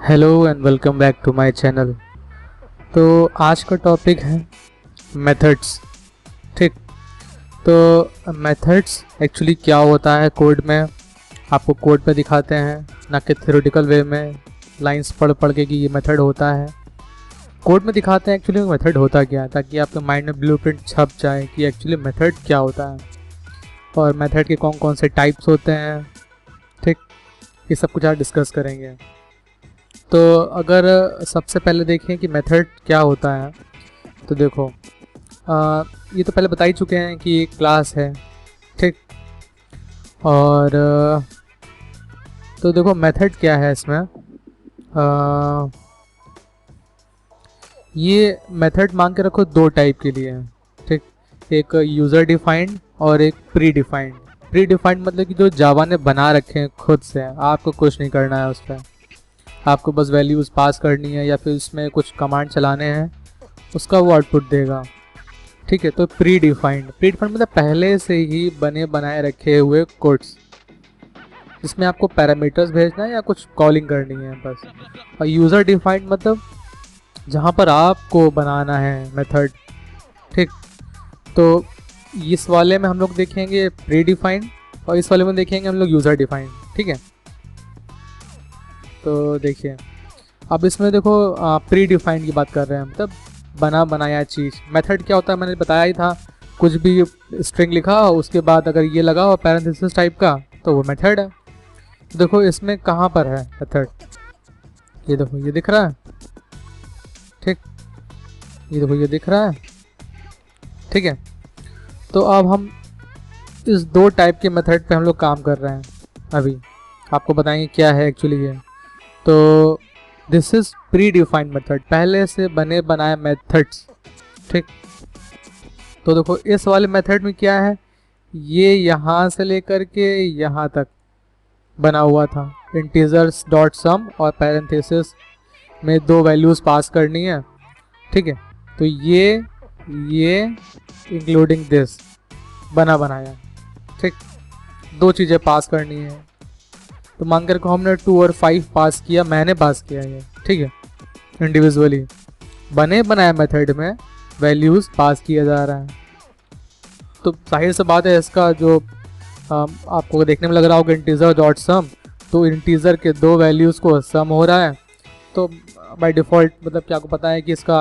Hello and welcome back to my channel. तो आज का टॉपिक है मेथड्स। ठीक, तो मेथड्स एक्चुअली क्या होता है कोड में, आपको कोड पे दिखाते हैं, ना कि थ्योरेटिकल वे में लाइंस पढ़ पढ़ के कि ये मेथड होता है। कोड में दिखाते हैं एक्चुअली मेथड होता क्या है, ताकि आपके माइंड में ब्लूप्रिंट छप जाए कि एक्चुअली मेथड क्या होता है और मेथड के कौन कौन से टाइप्स होते हैं। ठीक, ये सब कुछ आज डिस्कस करेंगे। तो अगर सबसे पहले देखें कि मेथड क्या होता है, तो देखो ये तो पहले बता ही चुके हैं कि एक क्लास है। ठीक, और तो देखो मेथड क्या है इसमें। ये मेथड मान के रखो दो टाइप के लिए है। ठीक, एक यूज़र डिफाइंड और एक प्री डिफाइंड। प्री डिफाइंड मतलब कि जो जावा ने बना रखे हैं खुद से, आपको कुछ नहीं करना है उस पर, आपको बस वैल्यूज़ पास करनी है या फिर उसमें कुछ कमांड चलाने हैं, उसका वो आउटपुट देगा। ठीक है, तो प्री डिफाइंड मतलब पहले से ही बने बनाए रखे हुए कोड्स, जिसमें आपको पैरामीटर्स भेजना है या कुछ कॉलिंग करनी है बस। और यूज़र डिफाइंड मतलब जहाँ पर आपको बनाना है मेथड। ठीक, तो इस वाले में हम लोग देखेंगे प्री डिफाइंड और इस वाले में देखेंगे हम लोग यूज़र डिफाइंड। ठीक है, तो देखिए अब इसमें देखो प्री डिफाइंड की बात कर रहे हैं, मतलब बना बनाया चीज़। मेथड क्या होता है मैंने बताया ही था, कुछ भी स्ट्रिंग लिखा उसके बाद अगर ये लगा हो पैरेंथेसिस टाइप का तो वो मेथड है। देखो इसमें कहाँ पर है मेथड, ये देखो ये दिख रहा है। ठीक, ये देखो ये दिख रहा है। ठीक है, तो अब हम इस दो टाइप के मेथड पे हम लोग काम कर रहे हैं। अभी आपको बताएंगे क्या है एक्चुअली ये। तो this is pre defined method, पहले से बने बनाए मेथड्स। ठीक, तो देखो इस वाले मेथड में क्या है, ये यहाँ से लेकर के यहाँ तक बना हुआ था। इंटीजर्स डॉट सम और पैरेंथेसिस में दो वैल्यूज़ पास करनी है। ठीक है, तो ये इंक्लूडिंग दिस बना बनाया। ठीक, दो चीज़ें पास करनी है। तो मान कर को हमने 2 और 5 पास किया, मैंने पास किया ये। ठीक है, इंडिविजुअली बने बनाए मेथड में वैल्यूज़ पास किया जा रहा है। तो जाहिर सी बात है इसका जो आपको देखने में लग रहा होगा इंटीजर डॉट सम, तो इंटीजर के दो वैल्यूज़ को सम हो रहा है। तो बाय डिफ़ॉल्ट मतलब कि आपको पता है कि इसका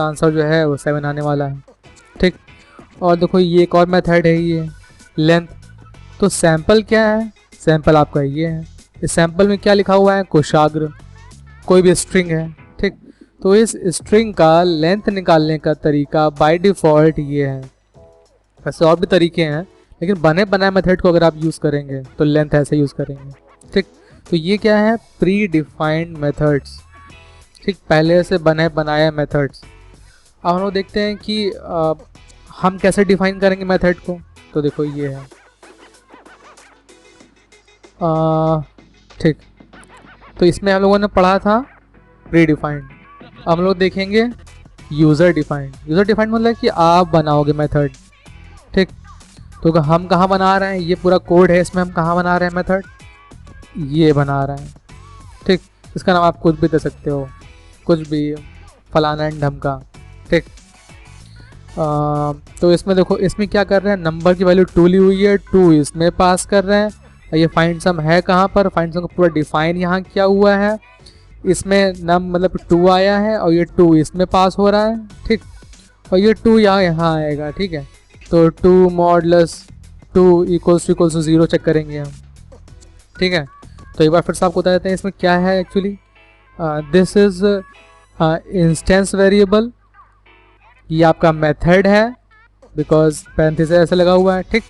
आंसर जो है वो 7 आने वाला है। ठीक, और देखो ये एक और मेथड है ये लेंथ। तो सैम्पल क्या है, सैम्पल आपका ये है। इस सैम्पल में क्या लिखा हुआ है, कुशाग्र, कोई भी स्ट्रिंग है। ठीक, तो इस स्ट्रिंग का लेंथ निकालने का तरीका बाय डिफ़ॉल्ट ये है। वैसे और भी तरीके हैं, लेकिन बने बनाए मेथड को अगर आप यूज़ करेंगे तो लेंथ ऐसे यूज़ करेंगे। ठीक, तो ये क्या है, प्री डिफाइंड मेथड्स। ठीक, पहले से बने बनाए मेथड्स। अब हम लोग देखते हैं कि हम कैसे डिफाइन करेंगे मेथड को। तो देखो ये है ठीक, तो इसमें हम लोगों ने पढ़ा था प्री डिफाइंड। हम लोग देखेंगे यूज़र डिफाइंड। यूज़र डिफाइंड मतलब कि आप बनाओगे मेथड। ठीक, तो हम कहाँ बना रहे हैं, ये पूरा कोड है, इसमें हम कहाँ बना रहे हैं मेथड, ये बना रहे हैं। ठीक, इसका नाम आप कुछ भी दे सकते हो, कुछ भी, फलाना एंड ढमका। ठीक, तो इसमें देखो इसमें क्या कर रहे हैं, नंबर की वैल्यू 2 ली हुई है, 2 इसमें पास कर रहे हैं। ये फाइंड सम है कहाँ पर, फाइंड सम को पूरा डिफाइन यहाँ किया हुआ है। इसमें नम मतलब 2 आया है और ये 2 इसमें पास हो रहा है। ठीक, और ये 2 यहाँ आएगा। ठीक है, तो 2 मॉडुलस 2 इक्वल्स टू 0 चेक करेंगे हम। ठीक है, तो एक बार फिर से आपको बता देते हैं इसमें क्या है actually. This is instance variable, ये आपका मेथड है बिकॉज पैरेंथेसिस ऐसे लगा हुआ है। ठीक,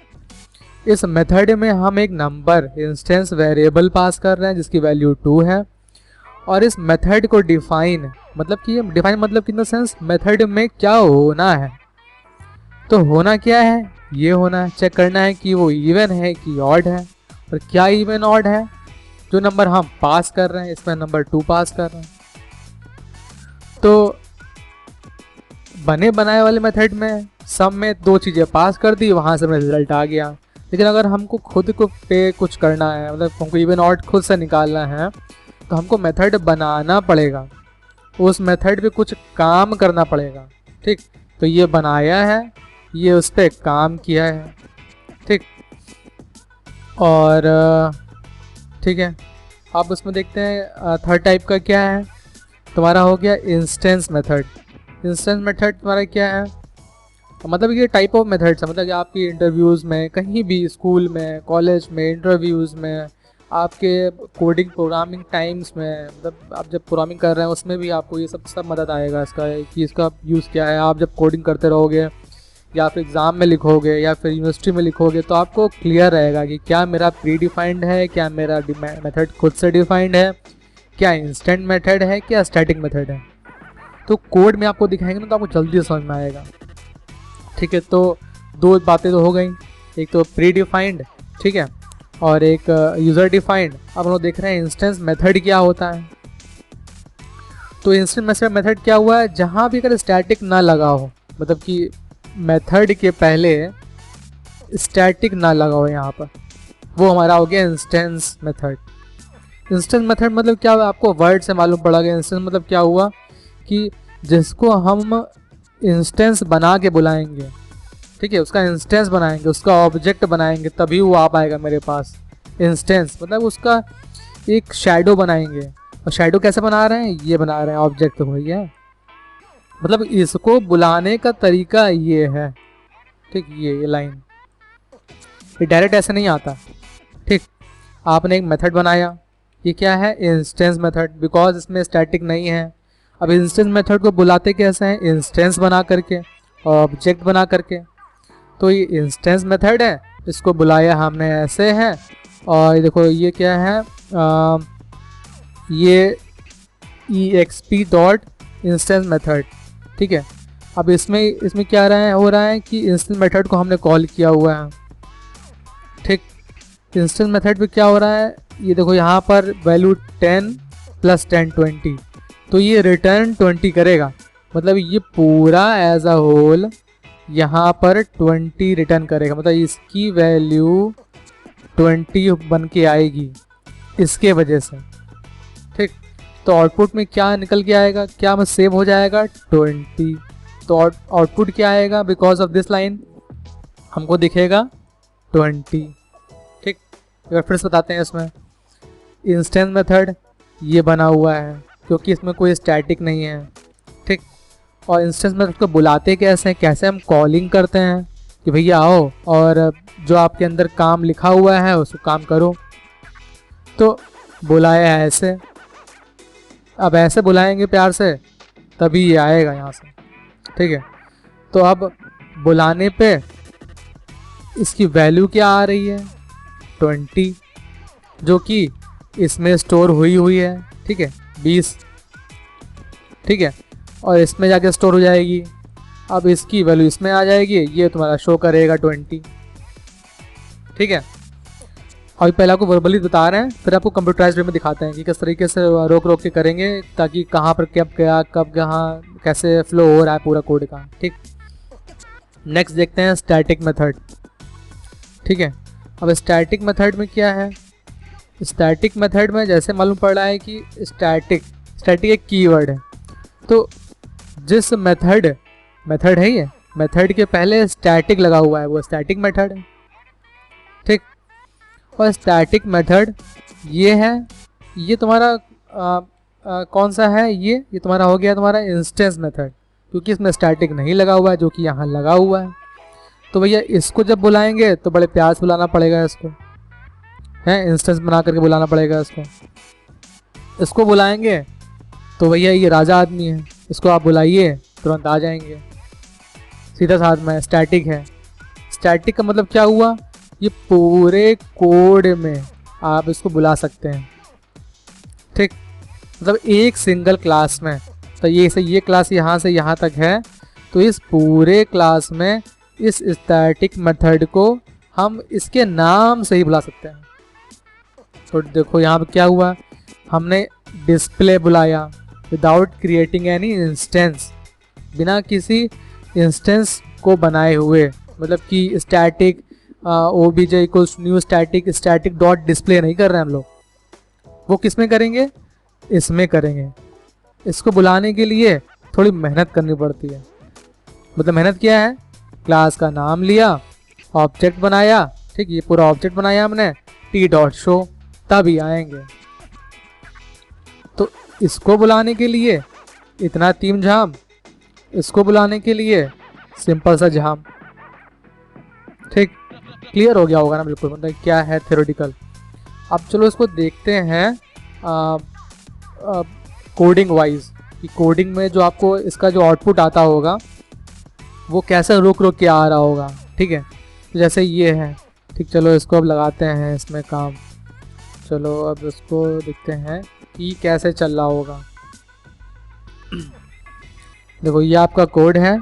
इस मेथड में हम एक नंबर इंस्टेंस वेरिएबल पास कर रहे हैं जिसकी वैल्यू 2 है। और इस मेथड को डिफाइन मतलब कि डिफाइन मतलब इन द सेंस मेथड में क्या होना है। तो होना क्या है, ये होना है, चेक करना है कि वो इवन है कि ऑड है। और क्या इवन ऑड है, जो नंबर हम पास कर रहे हैं इसमें नंबर 2 पास कर रहे हैं। तो बने बनाए वाले मेथड में सम में दो चीज़ें पास कर दी, वहाँ से रिजल्ट आ गया। लेकिन अगर हमको खुद को पे कुछ करना है, मतलब हमको इवन ऑड खुद से निकालना है, तो हमको मेथड बनाना पड़ेगा, उस मेथड पे कुछ काम करना पड़ेगा। ठीक, तो ये बनाया है, ये उस पर काम किया है। ठीक, और ठीक है, आप उसमें देखते हैं थर्ड टाइप का क्या है तुम्हारा, हो गया इंस्टेंस मेथड। इंस्टेंस मेथड तुम्हारा क्या है, मतलब ये टाइप ऑफ मेथड्स है, मतलब कि आपकी इंटरव्यूज़ में, कहीं भी स्कूल में, कॉलेज में, इंटरव्यूज़ में, आपके कोडिंग प्रोग्रामिंग टाइम्स में, मतलब आप जब प्रोग्रामिंग कर रहे हैं उसमें भी आपको ये सब मदद आएगा इसका, कि इसका यूज़ क्या है। आप जब कोडिंग करते रहोगे या फिर एग्ज़ाम में लिखोगे या फिर यूनिवर्सिटी में लिखोगे तो आपको क्लियर रहेगा कि क्या मेरा प्री डिफाइंड है, क्या मेरा मेथड खुद से डिफाइंड है, क्या इंस्टेंट मेथड है, क्या स्टैटिक मेथड है। तो कोड में आपको दिखाएंगे ना तो आपको जल्दी समझ में आएगा। ठीक है, तो दो बातें तो हो गई, एक तो प्री डिफाइंड, ठीक है, और एक यूज़र डिफाइंड। अब हम लोग देख रहे हैं इंस्टेंस मेथड क्या होता है। तो इंस्टेंस मेथड क्या हुआ है, जहाँ भी अगर स्टैटिक ना लगा हो, मतलब कि मेथड के पहले स्टैटिक ना लगा हो यहाँ पर, वो हमारा हो गया इंस्टेंस मेथड। इंस्टेंस मेथड मतलब क्या हुआ, आपको वर्ड से मालूम पड़ा गया। इंस्टेंस मतलब क्या हुआ कि जिसको हम इंस्टेंस बना के बुलाएंगे, ठीक है, उसका इंस्टेंस बनाएंगे, उसका ऑब्जेक्ट बनाएंगे, तभी वो आ पाएगा मेरे पास। इंस्टेंस मतलब उसका एक शैडो बनाएंगे, और शैडो कैसे बना रहे हैं, ये बना रहे हैं ऑब्जेक्ट तो भैया, मतलब इसको बुलाने का तरीका ये है। ठीक, ये लाइन ये डायरेक्ट ऐसे नहीं आता। ठीक, आपने एक मेथड बनाया, ये क्या है, इंस्टेंस मेथड, बिकॉज इसमें स्टैटिक नहीं है। अब इंस्टेंस मेथड को बुलाते कैसे हैं, इंस्टेंस बना करके, ऑब्जेक्ट बना करके। तो ये इंस्टेंस मेथड है, इसको बुलाया हमने ऐसे है, और देखो ये क्या है, ये exp डॉट इंस्टेंस मेथड। ठीक है, अब इसमें क्या हो रहा है कि इंस्टेंस मेथड को हमने कॉल किया हुआ है। ठीक, इंस्टेंस मेथड पे क्या हो रहा है, ये देखो यहाँ पर वैल्यू 10 + 10 20, तो ये रिटर्न 20 करेगा, मतलब ये पूरा एज अ होल यहाँ पर 20 रिटर्न करेगा, मतलब इसकी वैल्यू 20 बन के आएगी इसके वजह से। ठीक, तो आउटपुट में क्या निकल के आएगा, क्या में सेव हो जाएगा 20, तो आउटपुट क्या आएगा, बिकॉज ऑफ दिस लाइन हमको दिखेगा 20। ठीक, अगर फिर से बताते हैं, इसमें इंस्टेंस मेथड ये बना हुआ है क्योंकि इसमें कोई स्टैटिक नहीं है। ठीक, और इंस्टेंस मेथड को बुलाते कैसे हैं, कैसे हम कॉलिंग करते हैं कि भैया आओ और जो आपके अंदर काम लिखा हुआ है उसको काम करो, तो बुलाया है ऐसे। अब ऐसे बुलाएंगे प्यार से तभी ये आएगा यहाँ से। ठीक है, तो अब बुलाने पे इसकी वैल्यू क्या आ रही है 20, जो कि इसमें स्टोर हुई है। ठीक है, 20। ठीक है, और इसमें जाके स्टोर हो जाएगी, अब इसकी वैल्यू इसमें आ जाएगी, ये तुम्हारा शो करेगा 20। ठीक है, अभी पहले आपको वर्बली बता रहे हैं, फिर आपको कंप्यूटराइज्ड वे में दिखाते हैं कि किस तरीके से रोक रोक के करेंगे, ताकि कहाँ पर कब क्या, कब कहाँ कैसे फ्लो हो रहा है पूरा कोड का। ठीक, नेक्स्ट देखते हैं स्टैटिक मेथड। ठीक है, अब स्टैटिक मेथड में क्या है, स्टैटिक मेथड में जैसे मालूम पड़ रहा है कि स्टैटिक एक कीवर्ड है, तो जिस मेथड है ये मेथड के पहले स्टैटिक लगा हुआ है वो स्टैटिक मेथड है। ठीक, और स्टैटिक मेथड ये है, ये तुम्हारा कौन सा है, ये तुम्हारा हो गया तुम्हारा इंस्टेंस मेथड, क्योंकि इसमें स्टैटिक नहीं लगा हुआ है जो कि यहाँ लगा हुआ है। तो भैया इसको जब बुलाएंगे तो बड़े प्यार से बुलाना पड़ेगा, इसको है इंस्टेंस बना करके बुलाना पड़ेगा इसको बुलाएंगे तो भैया ये राजा आदमी है, इसको आप बुलाइए तुरंत आ जाएंगे सीधा साथ में। स्टैटिक है, स्टैटिक का मतलब क्या हुआ, ये पूरे कोड में आप इसको बुला सकते हैं। ठीक, मतलब एक सिंगल क्लास में, तो ये क्लास यहाँ से यहाँ तक है, तो इस पूरे क्लास में इस स्टैटिक मेथड को हम इसके नाम से ही बुला सकते हैं। तो देखो यहाँ पे क्या हुआ, हमने डिस्प्ले बुलाया विदाउट क्रिएटिंग एनी इंस्टेंस, बिना किसी इंस्टेंस को बनाए हुए, मतलब कि static obj = new static dot display नहीं कर रहे हैं हम लोग। वो किस में करेंगे, इसमें करेंगे। इसको बुलाने के लिए थोड़ी मेहनत करनी पड़ती है। मतलब मेहनत क्या है, क्लास का नाम लिया, ऑब्जेक्ट बनाया, ठीक, ये पूरा ऑब्जेक्ट बनाया हमने, टी डॉट शो, तभी आएंगे। तो इसको बुलाने के लिए इतना तीन झाम, इसको बुलाने के लिए सिंपल सा झाम। ठीक, क्लियर हो गया होगा ना बिल्कुल, मतलब क्या है थ्योरेटिकल। अब चलो इसको देखते हैं कोडिंग वाइज, कि कोडिंग में जो आपको इसका जो आउटपुट आता होगा वो कैसे रुक रुक के आ रहा होगा। ठीक है, तो जैसे ये है, ठीक, चलो इसको अब लगाते हैं इसमें काम। चलो अब इसको देखते हैं कि कैसे चल रहा होगा। देखो ये आपका कोड है,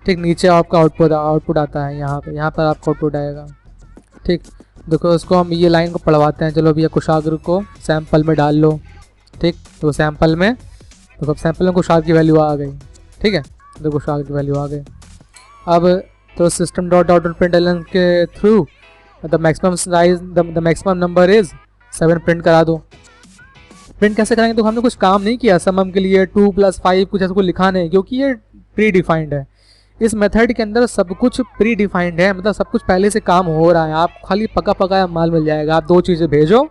ठीक, नीचे आपका आउटपुट आता है यहाँ पर आपका आउटपुट आएगा। ठीक, देखो इसको हम ये लाइन को पढ़वाते हैं। चलो भैया कुशाग्र को सैंपल में डाल लो। ठीक, तो सैंपल में, देखो सैंपल में कुशाग्र की वैल्यू आ गई। ठीक है, तो कुशाग्र की वैल्यू आ गई। अब तो सिस्टम डॉट आउट प्रिंटलन के through the maximum size the maximum number is 7 print करा दो। प्रिंट कैसे कराएंगे, तो हमने कुछ काम नहीं किया समम के लिए 2 + 5 कुछ ऐसा कुछ लिखा नहीं, क्योंकि ये प्री डिफाइंड है। इस मेथड के अंदर सब कुछ प्री डिफाइंड है, मतलब सब कुछ पहले से काम हो रहा है। आप खाली पका पकाया माल मिल जाएगा, आप 2 चीज़ें भेजो,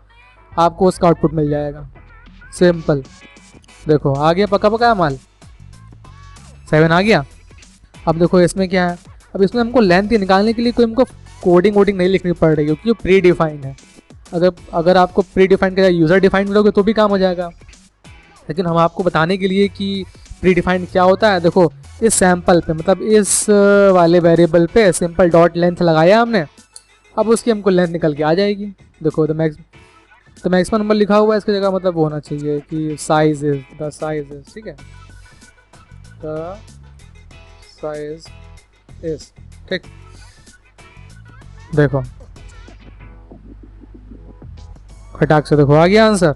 आपको उसका आउटपुट मिल जाएगा। सिंपल, देखो आ गया पका पकाया माल, 7 आ गया। अब देखो इसमें क्या है, अब इसमें हमको लेंथ निकालने के लिए कोई हमको कोडिंग वोडिंग नहीं लिखनी पड़ रही, क्योंकि ये प्री डिफाइंड है। अगर आपको प्री डिफाइंड का यूज़र डिफाइंड करोगे तो भी काम हो जाएगा, लेकिन हम आपको बताने के लिए कि प्री डिफाइंड क्या होता है। देखो इस सैंपल पे, मतलब इस वाले वेरिएबल पे सिंपल डॉट लेंथ लगाया हमने, अब उसकी हमको लेंथ निकल के आ जाएगी। देखो द मैक्सिमम नंबर लिखा हुआ है, इसकी जगह मतलब होना चाहिए कि size is, the size is, ठीक है, द साइज इज। ठीक, देखो खटाक से देखो आ गया आंसर।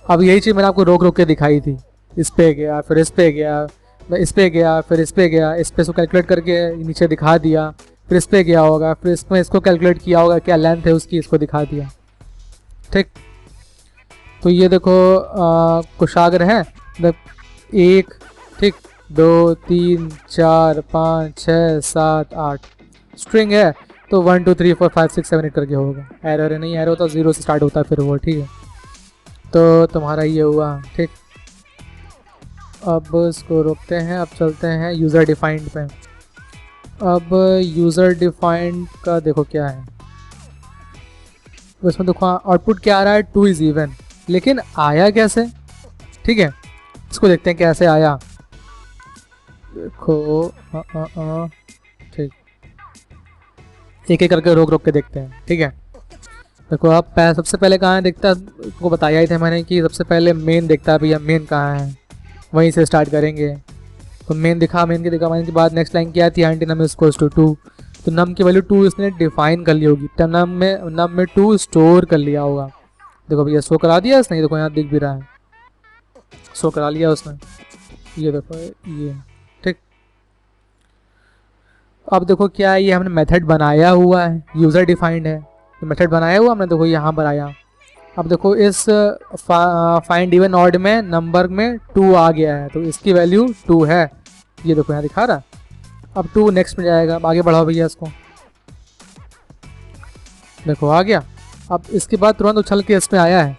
अब यही चीज़ मैंने आपको रोक रोक के दिखाई थी, इस पे गया, फिर इस पे गया, मैं इस पे गया, फिर इस पे गया, इस पे इसको कैलकुलेट करके नीचे दिखा दिया, फिर इस पे गया होगा, फिर इसमें इसको कैलकुलेट किया होगा क्या लेंथ है उसकी, इसको दिखा दिया। ठीक, तो ये देखो कुशाग्र है, 1, ठीक, 2 3 4 5 6 7 8 स्ट्रिंग है, तो 1 2 3 4 5 6 7 8 करके होगा। एरर नहीं, एरर तो 0 से स्टार्ट होता है फिर वो। ठीक है, तो तुम्हारा ये हुआ। ठीक, अब इसको रोकते हैं, अब चलते हैं यूज़र डिफाइंड पे। अब यूज़र डिफाइंड का देखो क्या है, उसमें देखो आउटपुट क्या आ रहा है, 2 इज़ इवन, लेकिन आया कैसे। ठीक है, इसको देखते हैं कैसे आया। देखो ठीक, एक एक करके रोक रोक के देखते हैं। ठीक है, देखो आप सबसे पहले कहाँ दिखता है, आपको बताया ही था मैंने कि सबसे पहले मेन दिखता है। भैया मेन कहाँ है, वहीं से स्टार्ट करेंगे। तो मेन दिखा, मेन के दिखाने के बाद नेक्स्ट लाइन क्या थी, एंटी नम इज टू 2, तो नम की वैल्यू 2 इसने डिफाइन कर ली होगी, तब नम में 2 स्टोर कर लिया होगा। देखो भैया शो करा दिया इसने, देखो यहाँ दिख भी रहा है, शो करा लिया उसने, ये देखो ये। ठीक, अब देखो क्या है, ये हमने मेथड बनाया हुआ है, यूज़र डिफाइंड है, तो मेथड बनाया हुआ हमने, देखो यहाँ पर आया। अब देखो इस फाइंड इवन ऑड में नंबर में 2 आ गया है, तो इसकी वैल्यू 2 है, ये देखो यहाँ दिखा रहा। अब 2 नेक्स्ट में जाएगा, अब आगे बढ़ाओ भैया इसको, देखो आ गया। अब इसके बाद तुरंत उछल के इसमें आया है,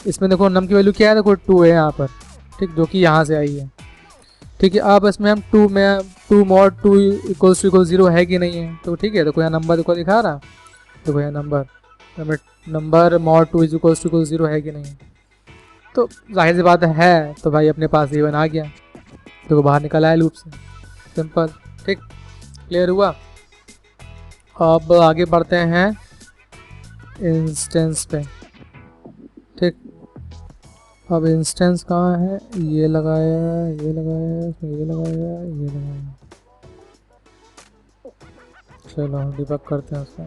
इसमें देखो नम की वैल्यू क्या है, देखो 2 है यहाँ पर, ठीक, जो कि यहाँ से आई है। ठीक है, अब इसमें हम 2 mod 2 = 0 है कि नहीं है, तो ठीक है, देखो यहाँ नंबर देखो दिखा रहा, देखो यहाँ नंबर mod 2 = 0 है कि नहीं, तो जाहिर सी बात है, तो भाई अपने पास इवन आ गया, देखो बाहर निकल आया लूप से, सिंपल। ठीक, क्लियर हुआ। अब आगे बढ़ते हैं इंस्टेंस पे। ठीक, अब इंस्टेंस कहाँ है, ये लगाया, ये लगाया, ये लगाया, ये लगाया। चलो डिबग करते हैं उसको।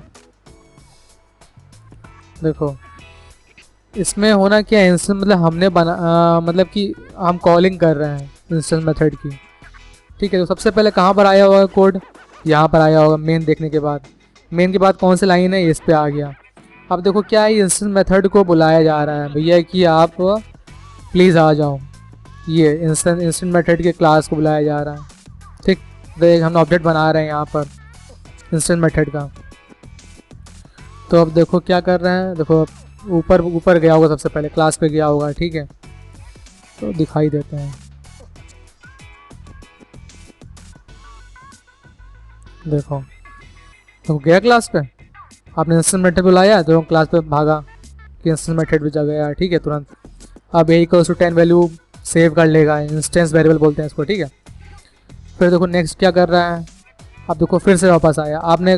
देखो इसमें होना क्या है, इंस्टेंस मतलब हमने मतलब कि हम कॉलिंग कर रहे हैं इंस्टेंस मेथड की। ठीक है, तो सबसे पहले कहाँ पर आया होगा कोड, यहाँ पर आया होगा मेन देखने के बाद। मेन के बाद कौन सी लाइन है, इस पे आ गया। अब देखो क्या है, इंस्टेंस मेथड को बुलाया जा रहा है भैया कि आप प्लीज़ आ जाओ। ये इंस्टेंट मेथड के क्लास को बुलाया जा रहा है। ठीक, देख हम ऑब्जेक्ट बना रहे हैं यहाँ पर इंस्टेंट मेथड का। तो अब देखो क्या कर रहे हैं, देखो ऊपर ऊपर गया होगा, सबसे पहले क्लास पे गया होगा। ठीक है, तो दिखाई देते हैं। देखो तो गया क्लास पे, आपने इंस्टेंट मेथड बुलाया तो क्लास पे भागा कि इंस्टेंट मेथड भी जा गया। ठीक है, तुरंत। अब a = 10 वैल्यू सेव कर लेगा, इंस्टेंस वेरिएबल बोलते हैं इसको। ठीक है, फिर देखो नेक्स्ट क्या कर रहा है। अब देखो फिर से वापस आया, आपने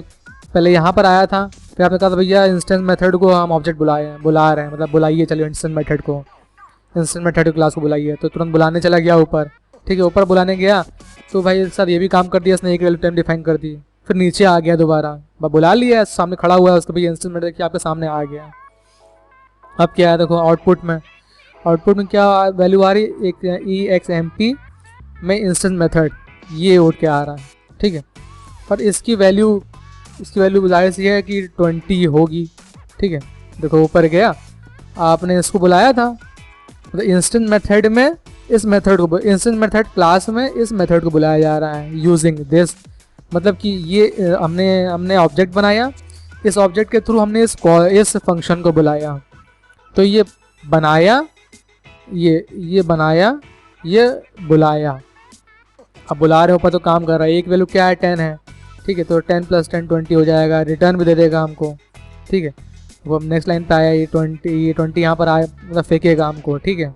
पहले यहाँ पर आया था, फिर आपने कहा था भैया इंस्टेंस मेथड को हम ऑब्जेक्ट बुला रहे हैं, मतलब बुलाइए, चलिए इंस्टेंट मेथड की क्लास को बुलाइए। तो तुरंत बुलाने चला गया ऊपर। ठीक है, ऊपर बुलाने गया तो भाई साथ ये भी काम कर दिया, इसने एक वैल्यू टाइम डिफाइन कर दी। फिर नीचे आ गया दोबारा, बुला लिया, सामने खड़ा हुआ है उसको भी इंस्टेंट मेथड आपके सामने आ गया। अब क्या है, देखो आउटपुट में क्या वैल्यू आ रही है, एक EXMP में इंस्टेंट मेथड ये उठ के आ रहा है। ठीक है, पर इसकी वैल्यू जाहिर सी है कि 20 होगी। ठीक है, देखो ऊपर गया, आपने इसको बुलाया था, मतलब इंस्टेंट मेथड में इस मेथड को, इंस्टेंट मेथड क्लास में इस मेथड को बुलाया जा रहा है यूजिंग दिस। मतलब कि ये हमने ऑब्जेक्ट बनाया, इस ऑब्जेक्ट के थ्रू हमने इस फंक्शन को बुलाया। तो ये बनाया, ये बनाया, ये बुलाया। अब बुला रहे हो पर तो काम कर रहा है। एक वैल्यू क्या है, 10 है। ठीक है, तो 10 + 10 20 हो जाएगा, रिटर्न भी दे देगा हमको। ठीक है, वो अब नेक्स्ट लाइन पे आया, ये 20 यहाँ पर आया, मतलब फेंकेगा हमको। ठीक है,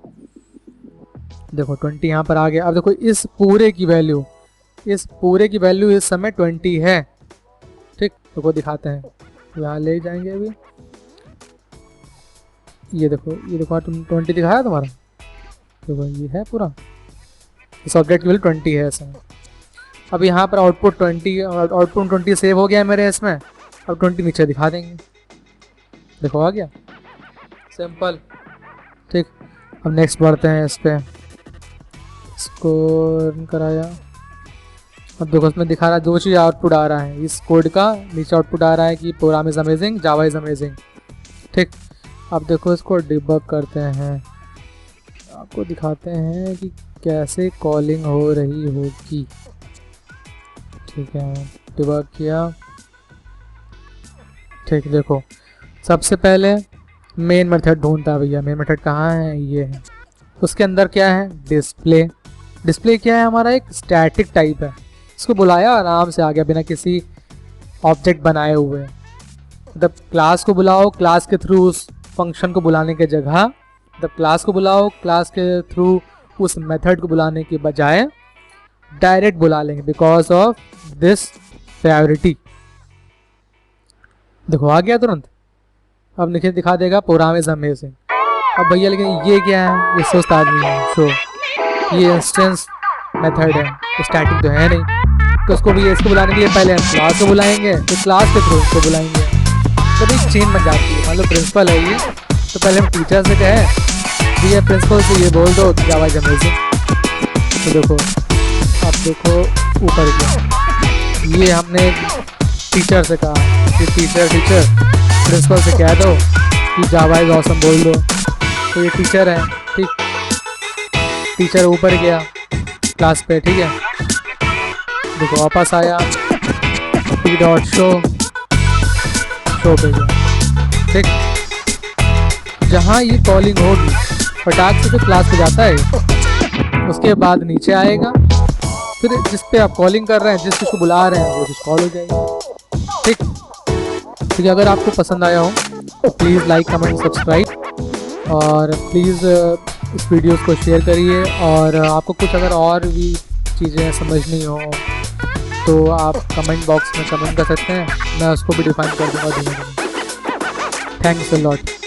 देखो 20 यहाँ पर आ गया। अब देखो इस पूरे की वैल्यू इस समय 20 है। ठीक, तो वो दिखाते हैं, यहाँ ले जाएंगे अभी। ये देखो तुम 20 दिखाया तुम्हारा, देखो ये है पूरा, इस ऑब्जेक्ट की वैल्यू 20 है इसमें। अब यहाँ पर आउटपुट 20 सेव हो गया है मेरे इसमें। अब 20 नीचे दिखा देंगे, देखो आ गया, सिंपल। ठीक, अब नेक्स्ट बढ़ते हैं, इस पर इसको रन कराया। अब देखो इसमें दिखा रहा है, दो चीज़ आउटपुट आ रहा है इस कोड का। नीचे आउटपुट आ रहा है कि program is amazing, Java is amazing. ठीक, अब देखो इसको डिबग करते हैं, आपको दिखाते हैं कि कैसे कॉलिंग हो रही होगी। ठीक है, डिबग किया। ठीक, देखो सबसे पहले मेन मेथड ढूंढता है भैया। मेन मेथड कहाँ है, ये है। उसके अंदर क्या है, डिस्प्ले क्या है, हमारा एक स्टैटिक टाइप है। इसको बुलाया, आराम से आ गया बिना किसी ऑब्जेक्ट बनाए हुए। मतलब क्लास को बुलाओ, क्लास के थ्रू उस फंक्शन को बुलाने के जगह, मतलब क्लास को बुलाओ, क्लास के थ्रू उस मेथड को बुलाने के बजाय डायरेक्ट बुला लेंगे बिकॉज ऑफ दिस प्रायोरिटी। देखो आ गया तुरंत। अब नीचे दिखा देगा प्रोग्राम इज अमेजिंग। अब भैया लेकिन ये क्या है, ये सुस्त आदमी है। सो ये इंस्टेंस मेथड है, स्टैटिक तो है नहीं। तो उसको भी इसको बुलाने के लिए पहले हम क्लास को बुलाएंगे, फिर क्लास के थ्रू इसको बुलाएंगे। तो एक चेन बन जाती है। मान लो प्रिंसिपल है ये, तो पहले हम टीचर से कहें भैया प्रिंसिपल से ये बोल दो जावा इज अमेजिंग। तो देखो, अब देखो ऊपर गया, ये हमने टीचर से कहा कि टीचर प्रिंसिपल से कह दो कि जावा इज ऑसम बोल दो। तो ये टीचर है। ठीक, टीचर ऊपर गया क्लास पे। ठीक है, देखो वापस आया, t.show पे गया। ठीक, जहाँ ये कॉलिंग होगी फटाक से तो क्लास पे जाता है, उसके बाद नीचे आएगा, फिर जिस पे आप कॉलिंग कर रहे हैं, जिस चीज़ को बुला रहे हैं, वो चीज़ कॉल हो जाएगी। ठीक, ठीक है, अगर आपको पसंद आया हो तो प्लीज़ लाइक, कमेंट, सब्सक्राइब, और प्लीज़ इस वीडियोस को शेयर करिए। और आपको कुछ अगर और भी चीज़ें समझनी हो तो आप कमेंट बॉक्स में कमेंट कर सकते हैं, मैं उसको भी डिफाइन कर दूँगा धीरे धीरे। Thanks a lot.